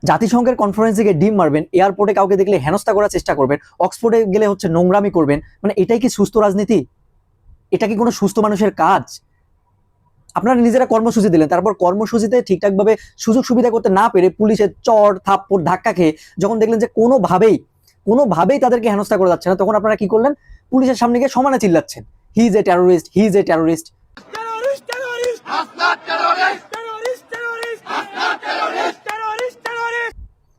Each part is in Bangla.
জাতিসংঘের কনফারেন্সে গিয়ে ডিম মারবেন, এয়ারপোর্টে কাউকে দেখলে হেনস্থা করার চেষ্টা করবেন, অক্সফোর্ডে গেলে হচ্ছে নোংরামি করবেন, মানে এটাই কি সুস্থ রাজনীতি? এটা কি কোনো সুস্থ মানুষের কাজ? আপনারা নিজেরা কর্মসূচি দিলেন, তারপর কর্মসূচিতে ঠিকঠাকভাবে সুযোগ সুবিধা করতে না পেরে পুলিশের চড় থাপ্পড় ধাক্কা খেয়ে যখন দেখলেন যে কোনোভাবেই তাদেরকে হেনস্থা করা যাচ্ছে না, তখন আপনারা কি করলেন? পুলিশের সামনে গিয়ে সমানে চিল্লাচ্ছেন, he is a terrorist, he is a terrorist. Terrorist, terrorist, Hasnat terrorist, terrorist, terrorist, Hasnat terrorist, terrorist, terrorist.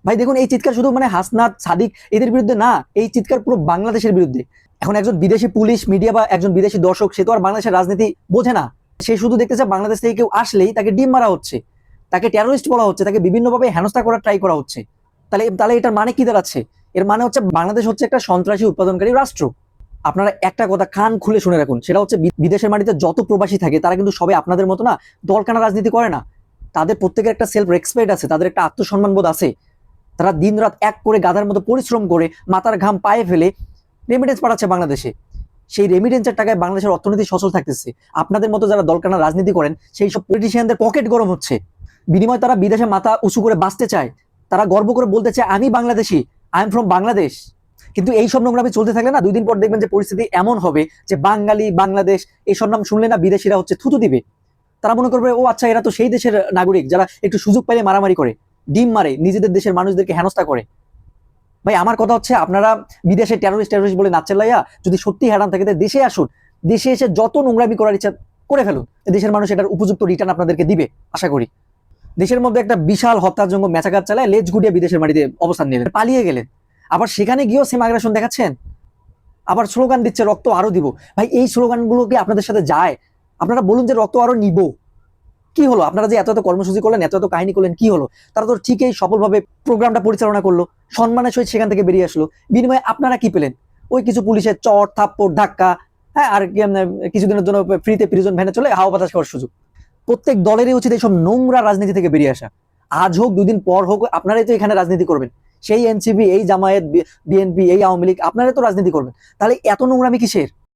ভাই দেখুন, এই চিৎকার শুধু মানে হাসনাত সাদিক এদের বিরুদ্ধে না, এই চিৎকার পুরো বাংলাদেশের বিরুদ্ধে। এখন একজন বিদেশি পুলিশ মিডিয়া বা একজন বিদেশি দর্শক, সে তো আর বাংলাদেশের রাজনীতি বোঝে না। সে শুধু দেখতেছে বাংলাদেশ থেকে কেউ আসলেই তাকে ডিম মারা হচ্ছে, তাকে টেরোরিস্ট বলা হচ্ছে, তাকে বিভিন্নভাবে হেনস্থা করার ট্রাই করা হচ্ছে। তাহলে তাহলে এটার মানে কি দাঁড়াচ্ছে? এর মানে হচ্ছে বাংলাদেশ হচ্ছে একটা সন্ত্রাসী উৎপাদনকারী রাষ্ট্র। আপনারা একটা কথা কান খুলে শুনে রাখুন, সেটা হচ্ছে বিদেশের মাটিতে যত প্রবাসী থাকে তারা কিন্তু সবাই আপনাদের মতো না দলকানা রাজনীতি করে না। তাদের প্রত্যেকের একটা সেলফ রেসপেক্ট আছে, তাদের একটা আত্মসম্মান বোধ আছে। তারা দিন রাত এক করে গাধার মতো পরিশ্রম করে মাথার ঘাম পায়ে ফেলে রেমিটেন্স পাঠাচ্ছে বাংলাদেশে। সেই রেমিটেন্সের টাকায় বাংলাদেশের অর্থনীতি সচল থাকতেছে। আপনাদের মতো যারা দলকানা রাজনীতি করেন সেই সব পলিটিশিয়ানদের পকেট গরম হচ্ছে, বিনিময়ে তারা বিদেশে মাথা উঁচু করে বাঁচতে চায়, তারা গর্ব করে বলতে চায় আমি Bangladeshi, I am from Bangladesh. কিন্তু এই সব নোংরামি চলতে থাকলে না 2 দিন পর দেখবেন যে পরিস্থিতি এমন হবে যে বাঙালি, বাংলাদেশ এই সব নাম শুনলে না বিদেশিরা হচ্ছে থুতু দিবে। তারা মনে করবে ও আচ্ছা, এরা তো সেই দেশের নাগরিক যারা একটু সুযোগ পাইলে মারামারি করে, ডিম মারে, নিজেদের দেশের মানুষদেরকে হেনস্থা করে। ভাই আমার কথা হচ্ছে, আপনারা বিদেশে টেরোরিস্ট টেরোরিস্ট বলে নাচেন লাইয়া, যদি সত্যি হ্যারান থাকে দেশে আসুন, দেশে এসে যত নোংরামি করার ইচ্ছা করে ফেলুন, দেশের মানুষ এটার উপযুক্ত রিটার্ন আপনাদেরকে দিবে আশা করি। দেশের মধ্যে একটা বিশাল হত্যাযজ্ঞ মেচাকার চালায় লেজ গুটিয়ে বিদেশের মাটিতে অবস্থান নিলেন, পালিয়ে গেলেন, আবার সেখানে গিয়েও সেম আগ্রাসন দেখাচ্ছেন, আবার স্লোগান দিচ্ছে রক্ত আরো দিব। ভাই এই স্লোগানগুলো কি আপনাদের সাথে যায়? আপনারা বলুন যে রক্ত আরো নিব, কি হলো? আপনারা যে এত এত কর্মসূচি করলেন, এত এত কাহিনী করলেন, কি হলো? তারা তো ঠিকই সফলভাবে প্রোগ্রামটা পরিচালনা করলো, সম্মানের সহিত সেখান থেকে বেরিয়ে আসলো। বিনিময়ে আপনারা কি পেলেন? ওই কিছু পুলিশের চট থাপ্পড় ধাক্কা, হ্যাঁ, আর কিছুদিনের জন্য ফ্রিতে প্রিজন ভ্যানে চলে হাওয়া বাতাস খাওয়ার সুযোগ। প্রত্যেক দলেরই উচিত এইসব নোংরা রাজনীতি থেকে বেরিয়ে আসা। আজ হোক 2 দিন পর হোক, আপনারাই তো এখানে রাজনীতি করবেন। সেই এনসিপি, এই জামায়াত, বিএনপি, এই আওয়ামী লীগ, আপনারাই তো রাজনীতি করবেন। তাহলে এত নোংরামি কিসের?